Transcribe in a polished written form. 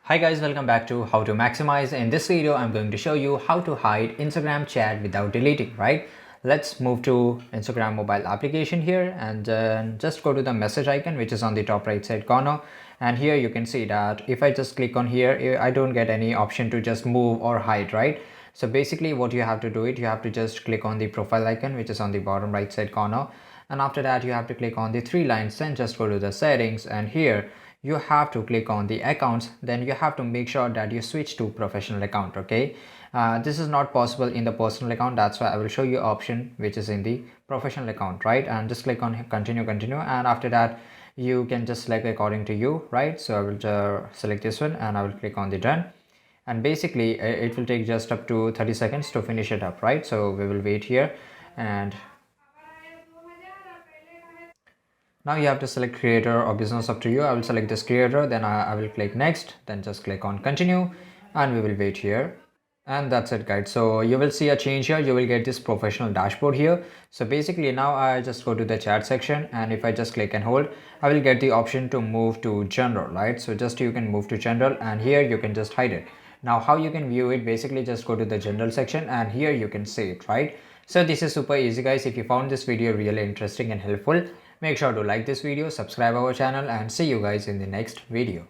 Hi guys, welcome back to How to Maximize. In this video, I'm going to show you how to hide Instagram chat without deleting, right? Let's move to Instagram mobile application here and then just go to the message icon, which is on the top right side corner. And here you can see that if I just click on here, I don't get any option to just move or hide, right? So basically what you have to do you have to just click on the profile icon, which is on the bottom right side corner. And after that, you have to click on the three lines, then just go to the settings, and here you have to click on the accounts. Then you have to make sure that you switch to professional account. Okay, this is not possible in the personal account. That's why I will show you option which is in the professional account, right? And just click on continue, and after that you can just select according to you, right? So I will select this one and I will click on the done. And basically it will take just up to 30 seconds to finish it up, right? So we will wait here. And now you have to select creator or business, up to you. I will select this creator, then I will click next, then just click on continue, and we will wait here. And that's it, guys. So you will see a change here. You will get this professional dashboard here. So basically now I just go to the chat section, and if I just click and hold, I will get the option to move to general, right? So just you can move to general, and here you can just hide it. Now how you can view it, basically just go to the general section, and here you can see it, right? So this is super easy, guys. If you found this video really interesting and helpful, make sure to like this video, subscribe our channel, and see you guys in the next video.